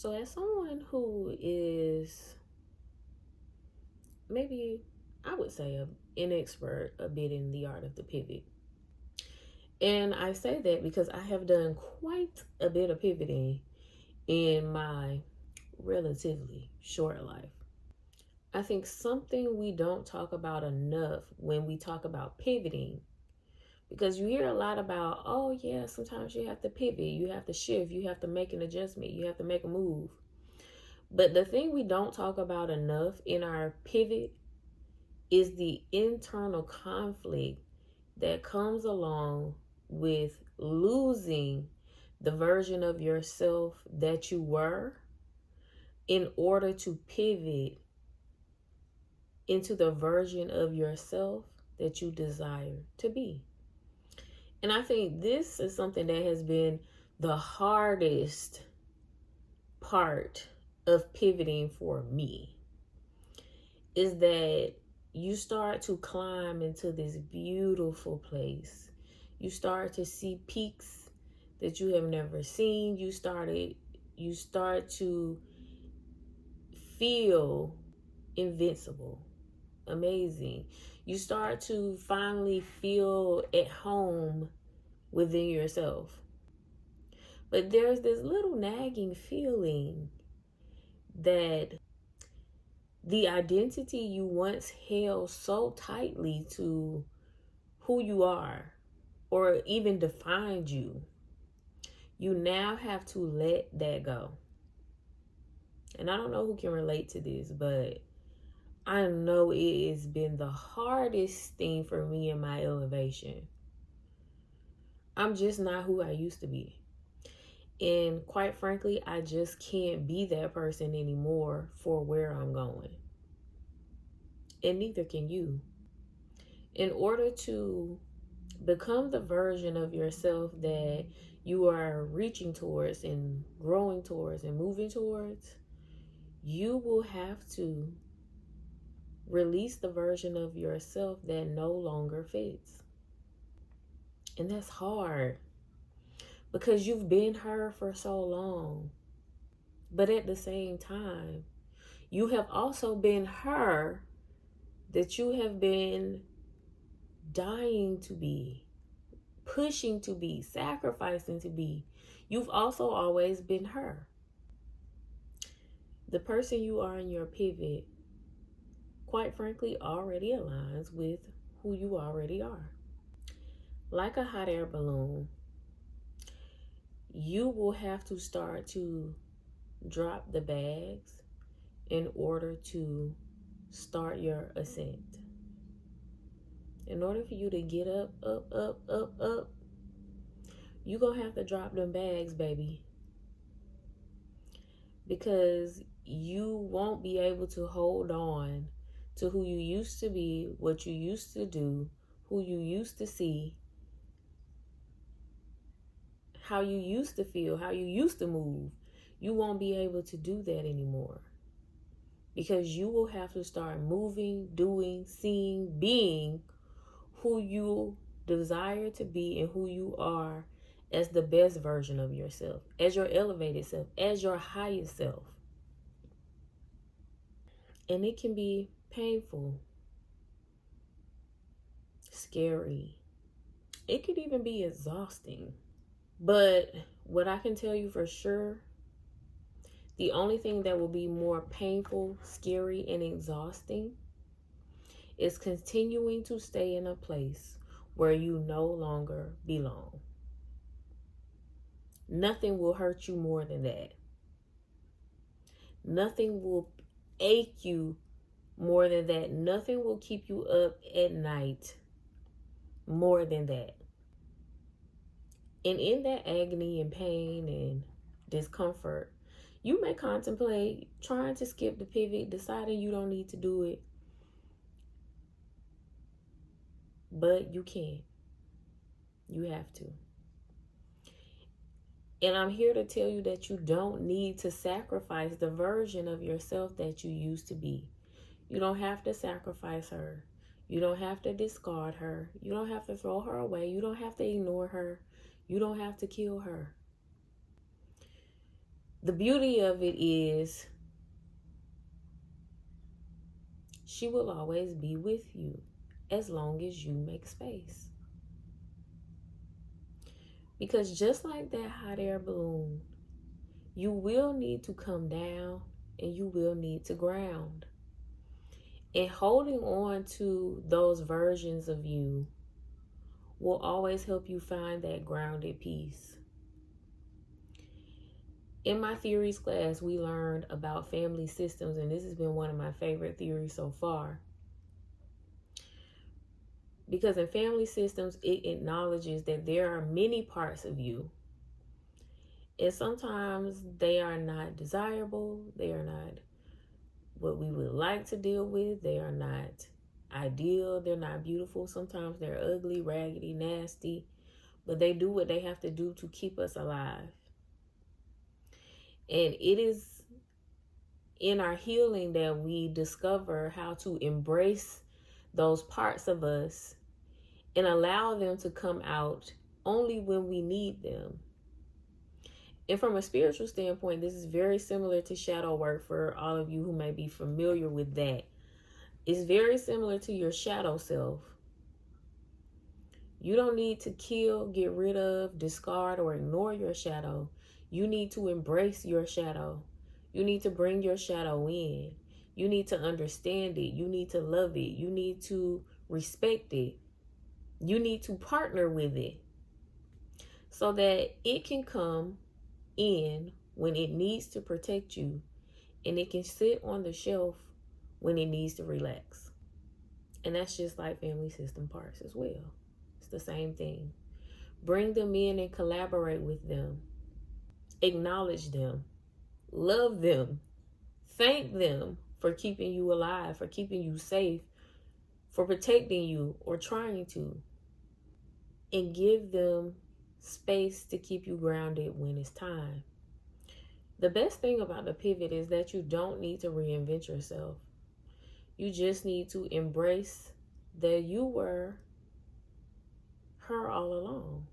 So as someone who is maybe, I would say, an expert a bit in the art of the pivot. And I say that because I have done quite a bit of pivoting in my relatively short life. I think something we don't talk about enough when we talk about pivoting, because you hear a lot about, oh yeah, sometimes you have to pivot, you have to shift, you have to make an adjustment, you have to make a move. But the thing we don't talk about enough in our pivot is the internal conflict that comes along with losing the version of yourself that you were in order to pivot into the version of yourself that you desire to be. And I think this is something that has been the hardest part of pivoting for me, is that you start to climb into this beautiful place. You start to see peaks that you have never seen. You start to feel invincible, amazing. You start to finally feel at home within yourself. But there's this little nagging feeling that the identity you once held so tightly to who you are, or even defined you, you now have to let that go. And I don't know who can relate to this, but I know it has been the hardest thing for me in my elevation. I'm just not who I used to be. And quite frankly, I just can't be that person anymore for where I'm going. And neither can you. In order to become the version of yourself that you are reaching towards and growing towards and moving towards, you will have to release the version of yourself that no longer fits. And that's hard because you've been her for so long. But at the same time, you have also been her that you have been dying to be, pushing to be, sacrificing to be. You've also always been her. The person you are in your pivot, quite frankly, already aligns with who you already are. Like a hot air balloon, you will have to start to drop the bags in order to start your ascent. In order for you to get up, you're going to have to drop them bags, baby. Because you won't be able to hold on to who you used to be, what you used to do, who you used to see, how you used to feel, how you used to move. You won't be able to do that anymore. Because you will have to start moving, doing, seeing, being who you desire to be and who you are as the best version of yourself, as your elevated self, as your highest self. And it can be painful, scary. It could even be exhausting. But what I can tell you for sure, the only thing that will be more painful, scary, and exhausting is continuing to stay in a place where you no longer belong. Nothing will hurt you more than that. Nothing will ache you more than that. Nothing will keep you up at night more than that. And in that agony and pain and discomfort, you may contemplate trying to skip the pivot, deciding you don't need to do it. But you can't. You have to. And I'm here to tell you that you don't need to sacrifice the version of yourself that you used to be. You don't have to sacrifice her. You don't have to discard her. You don't have to throw her away. You don't have to ignore her. You don't have to kill her. The beauty of it is she will always be with you as long as you make space. Because just like that hot air balloon, you will need to come down and you will need to ground. And holding on to those versions of you will always help you find that grounded peace. In my theories class, we learned about family systems, and this has been one of my favorite theories so far. Because in family systems, it acknowledges that there are many parts of you. And sometimes they are not desirable. They are not what we would like to deal with. They are not ideal. They're not beautiful. Sometimes they're ugly, raggedy, nasty. But they do what they have to do to keep us alive. And it is in our healing that we discover how to embrace those parts of us and allow them to come out only when we need them. And from a spiritual standpoint, this is very similar to shadow work for all of you who may be familiar with that. It's very similar to your shadow self. You don't need to kill, get rid of, discard, or ignore your shadow. You need to embrace your shadow. You need to bring your shadow in. You need to understand it. You need to love it. You need to respect it. You need to partner with it so that it can come in when it needs to protect you, and it can sit on the shelf when it needs to relax. And that's just like family system parts as well. It's the same thing. Bring them in and collaborate with them. Acknowledge them. Love them. Thank them for keeping you alive, for keeping you safe, for protecting you or trying to. And give them space to keep you grounded when it's time. The best thing about the pivot is that you don't need to reinvent yourself. You just need to embrace that you were her all along.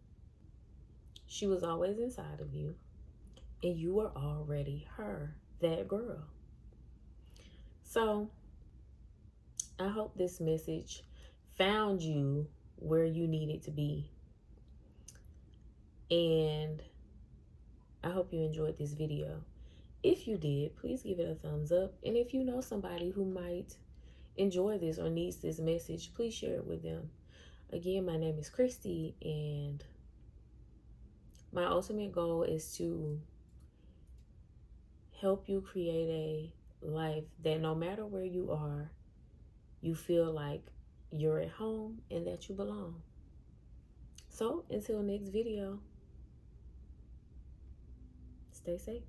She was always inside of you, and you were already her, that girl. So I hope this message found you where you needed to be. And I hope you enjoyed this video. If you did, please give it a thumbs up. And if you know somebody who might enjoy this or needs this message, please share it with them. Again, my name is Cristi, and my ultimate goal is to help you create a life that no matter where you are, you feel like you're at home and that you belong. So until next video, stay safe.